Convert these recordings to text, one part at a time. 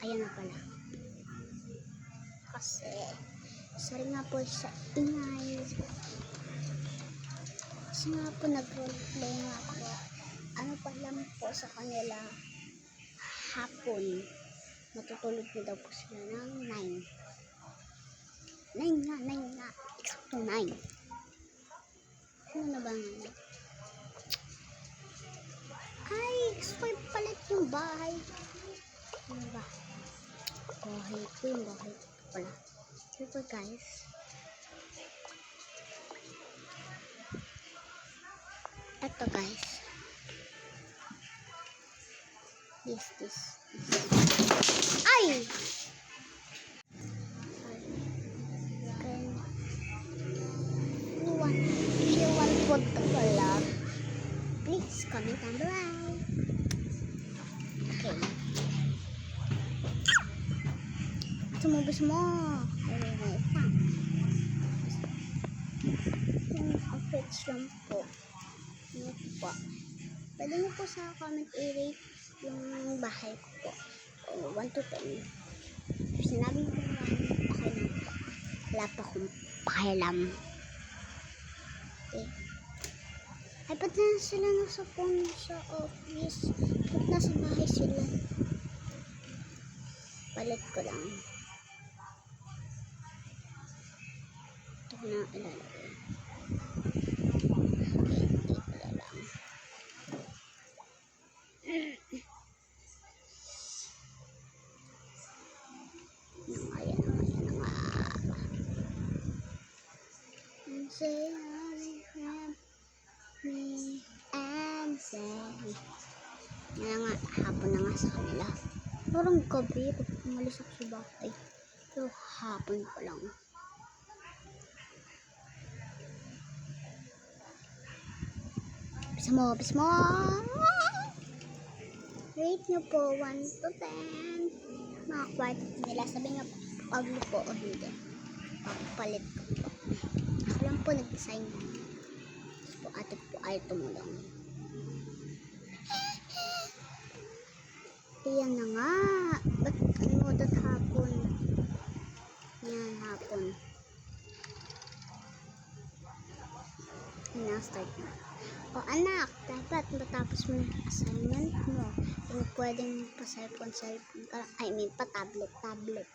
Ayan na pala. Kasi, sorry nga po sa ingay. Kasi nga po nag-roleplay nga ako. Ano pa lang po sa kanila hapon. Matutulog na daw po sila ng 9. 9 nga. Eksakto 9. Ano na ba nga? Ay, gusto ko ipalit yung bahay. Ano ba? Bahay ko yung bahay ko pala. Ito guys. Ito guys. This. Ay! Okay. If you want food to collab, please comment down below. Okay. Sumubos mo. Yung outfits lang po. Ito po. Pwede nyo po sa comment i-rate yung bahay ko po. 1 to 10. Sinabi mo po 1, okay lang po. Wala pa akong pakialam. Okay. Ay, ba't na sila nasa phone sa office? Ba't nasa bahay sila? Palit ko lang. Ito ko na ilalagay. Okay, hindi pala lang. Ayan na nga. Say I have me and say. Yan nga, hapon na nga sa kanila. Parang gabi, pag umalis ako sa bahay. Pero hapon pa lang. Bis mo. Rate nyo po 1 to 10. Mga kwarto nila. Sabi nga, ugly po o hindi. Papalit ko po. Ako lang po nag-design. Tapos po ate po ay tumulong. Ayan na nga. Ba't ano dat hapon? Yan, hapon. Na-start na. O anak, dapat matapos mo yung assignment mo. Kung pwedeng pa-cellphone. Pa-tablet.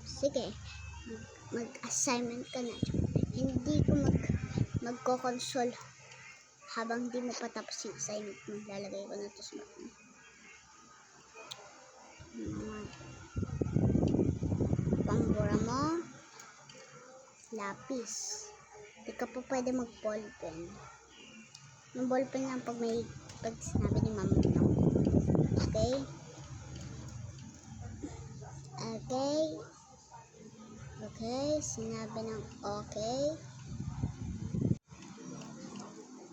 Sige. Mag-assignment ka na. Hindi ko magko-console habang di mo patapos yung assignment mo. Lalagay ko na ito sa button. Pangbura mo. Lapis. Di ka po pwede mag-ballpen. Yung ballpen lang pag sinabi ni mama mo. Okay? Okay, sinabi ng okay.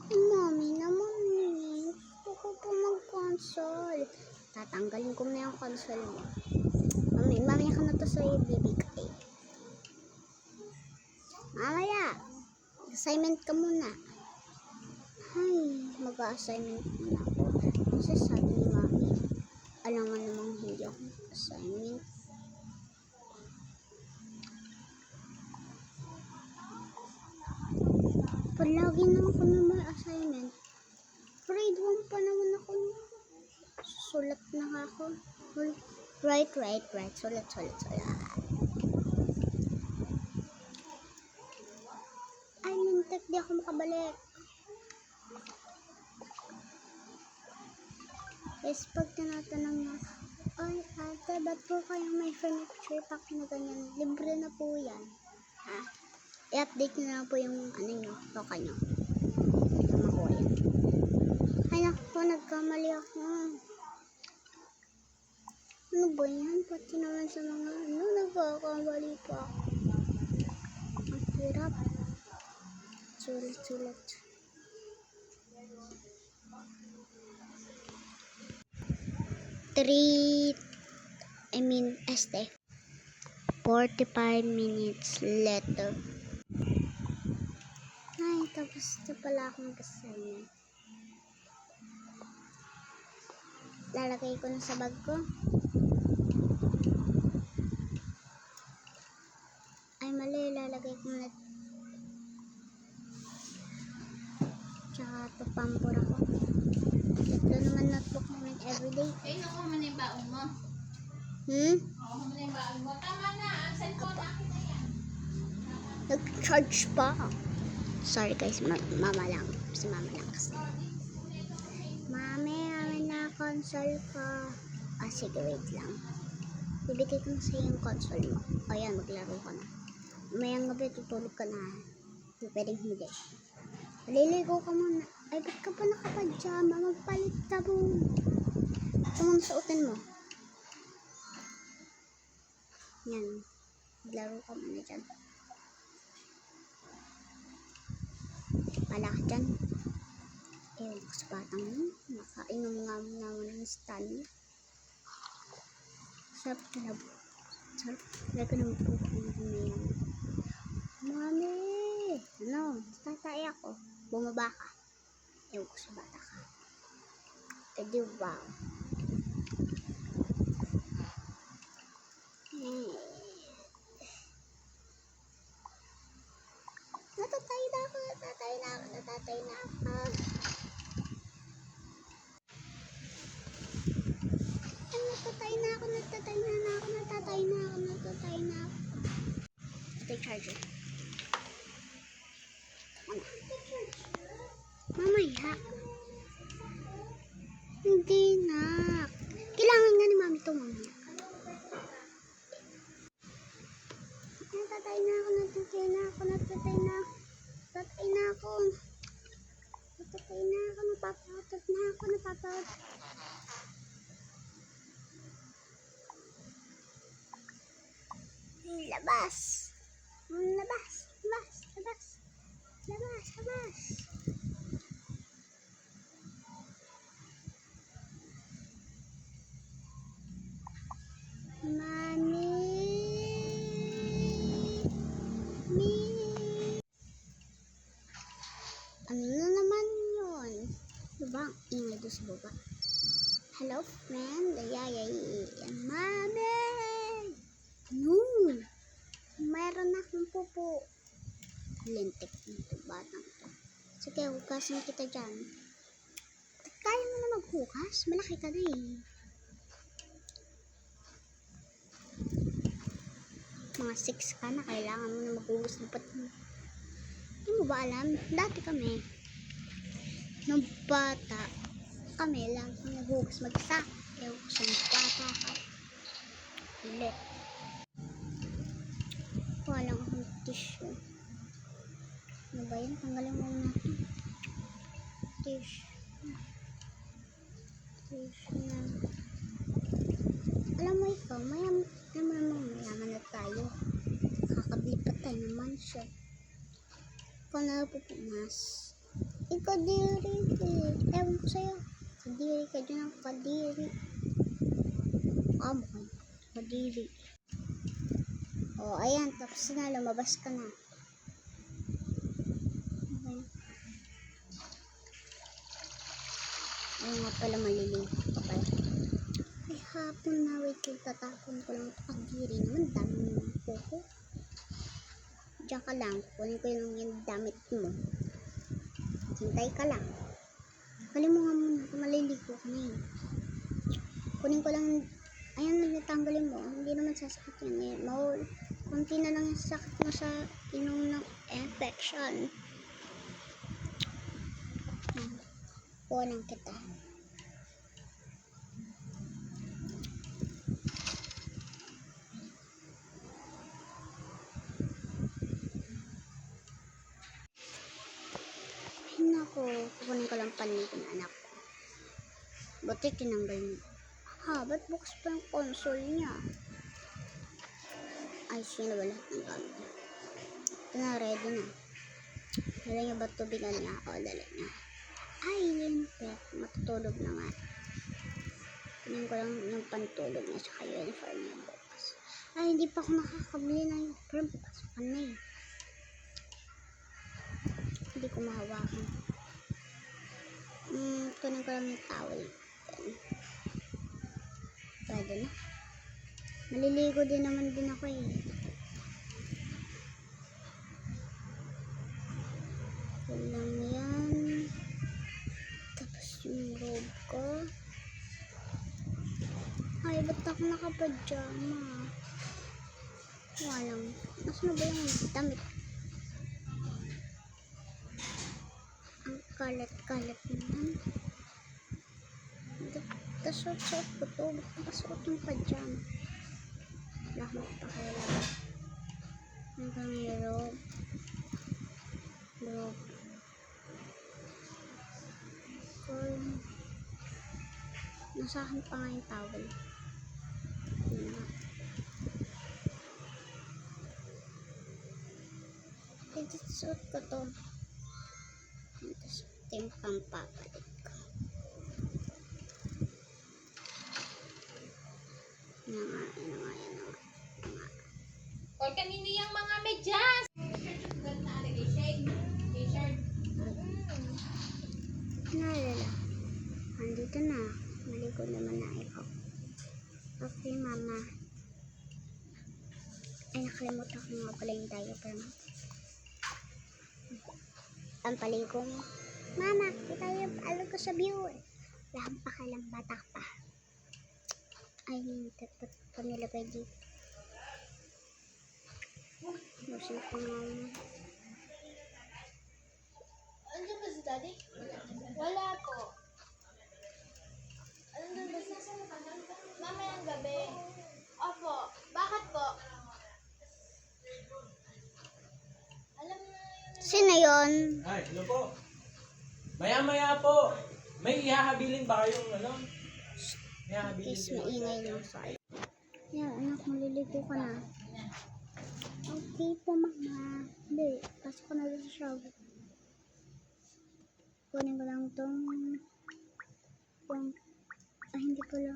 Mami naman eh. Gusto ko po mag-console. Tatanggalin ko na yung console mo. Mami ka na to sa ibibigay. Mamaya, assignment ka muna. Ay, mag-assignment muna ako. Kasi sabi ni mami, alam nga namang hindi ako assignment. Palagi naman kami may assignment. Grade 1 pa naman ako. Sulat na nga ako. Right. Sulat. Ay, mintek, di ako makabalik. Yes, pag tinatanong na, ay, ate, ba't po kayo may furniture pack na ganyan? Libre na po yan. Ha? I-update nyo na po yung toka nyo. Makuha yan. Ay, naku, nagkamali ako. Ano ba yan? Pati naman sa mga nagkakamali pa ako. Ang hirap. Sulat. Este 45 minutes later. Ay, tapos na pala akong assignment. lalagay ko na sa bag ko. Ay, mali. Lalagay ko na. Tsaka ito, pampura ko. Ito naman notebook namin everyday. Eh, nakuha mo na yung baon mo. Nakuha mo na yung baon mo. Tama na. Ang cellphone akin na yan. Nag-charge pa. Sorry guys, mama lang. Si mama lang kasi. Mami, amin na console ko. Ah, sige, wait lang. Bibigay ko na sa'yo yung console mo. O yan, maglaro ka na. Mayang gabi, tutulog ka na. Hindi pwedeng hindi. Maliligo ka muna. Ay, ba't ka pa nakapajama? Magpalit ka po. Ito mong suotin mo. Yan. Maglaro ka muna dyan. Pala ka dyan. Ewan ko sa batang yun. Nakainom nga mo naman ng Stanley. Sarap talaga. Sarap talaga ng puto na yan. Mami! Ano? Tatay ako. Bumaba ka. Ewan ko sa bata ka. Eh di wow. Natatay na ako. Natatay na ako. Natatay na ako. Natatay na ako. Natatay na ako. Natatay na ako. Natatay na ako. Ito yung charger. Mamaya. Hindi na. Kailangan nga ni mami ito mamaya. Natatay na ako. Natatay na ako. Natatay na ako. Natatay na ako. Natatay na ako. Napapatot na ako. Napapatot. Labas. Labas. Labas. Labas. Labas. Labas. Mami. Ano na naman yun? Diba ang ingay doon sa baba? Hello, friend. Ayayay. Mami! No! Mayroon akong pupo. Lintik nito batang to. Sige, hugasin kita dyan. Kaya mo na maghugas? Malaki ka na eh. Mga 6 ka na, kailangan mo na maghugas ng pati mo. Hindi mo ba alam? Dati kami, nung bata, kami lang naghugas mag-isa. Ewan ko sa bata ka. Ulit. Walang akong tissue. Ano ba yun? Tanggalin mo natin. Tissue. Tissue na. Alam mo ikaw, alam mo namang mayaman na tayo. Kakabili pa tayo ng mansion. Ikaw na pupunas. Ikaw diri. Ewan ko sa'yo. Kadiri ka dyan ang kadiri. Mukhang kadiri. O, ayan. Tapos na. Lumabas ka na. Okay. Ayun nga pala, maliligo ka pala. Ay, hapon na. Wait, tatapon ko lang ito. Kadiri naman. Dami mo po ko. Diyan ka lang. Kunin ko yung damit mo. Hintay ka lang. Kalin mo nga muna. Maliligo ka na yun. Kunin ko lang. Ayan, natanggalin mo. Hindi naman sasakit yun. Kunti na lang yung sakit mo sa inom ng infection. Kunin kita. Nako, kukunin ko lang panito ng anak ko. Buti tinanggal mo. Ha, ba't bukas pa yung console niya? Ay, sino ba lahat ng gamit niya? Ito na, ready na. Dala niya ba tubigan niya? O, dala niya. Ay, yun, matutulog na nga. Kunin ko lang yung pantulog niya sa uniform niya bukas. Ay, hindi pa ako nakakabili ng uniform. Pasukan na eh. Hindi ko mahawakan. Kunin ko lang yung towel. Pwede na. Maliligo din naman din ako eh. Yan lang yan. Tapos yung robe ko. Ay, ba't ako nakapadyama? Walang. Nasaan na ba yung damit? Ang kalat-kalat naman. Tapos suot ko to. Ba't nakasuot yung padyama? Wala akong pakialam. Hanggang yung robe. Nasa akin pa nga yung towel. Yun na. Suot ko to. Tapos ito yung pampapalit ko. Yan nga. O, kanino yung mga medyas? T-shirt. Naalala. Andito na. Maligo naman na ako. Okay, mama. Ay, nakalimutan ko nga pala yung diaper mo. Ang paligo mo. Mama, kita yung alog ko sa viewer. Wala kang pakialam, bata pa. Ay, dapat pa nilagay dito. Busin ko nga mo. Andiyan ba si daddy? Wala po. Andiyan ba si mamayang gabi? Opo. Bakit po? Alam mo na yun. Sino yun? Ay, hello po. Maya-maya po. May ihahabilin ba kayong ano? May ihahabilin Kiss, kayo. maingay lang sa'yo. Yan, anak, maliligo ka na. Okay po, mama. Hindi, pasok ko na doon sa shower. Kunin ko lang itong hindi pala.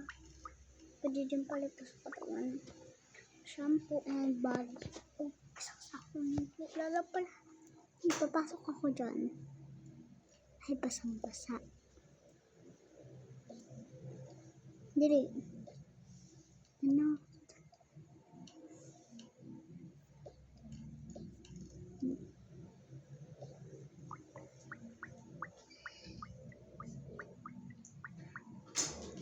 Pwede dyan pala ito sa katawan. Shampoo and body. Oh, saksak ko nito. Lala pala. Ipapasok ako dyan. Ay, basang-basa. Dili. Ano?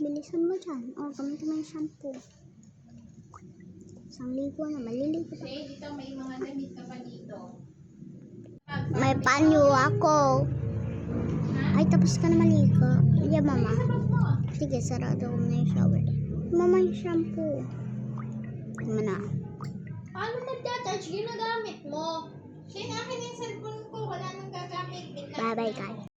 Bilisan mo dyan. O, gamitin mo yung shampoo. Isang ligo na, maliligo pa. Kasi dito may mga damit ka pa dito. May panyo ako. Ay, tapos ka na maligo. Yeah, mama. Sige, sarado ko na yung shower. Mama, yung shampoo. Tama na. Paano magda-charge? Ginagamit mo. Kasi akin yung cellphone ko. Wala nang gagamit. Bye-bye, guys.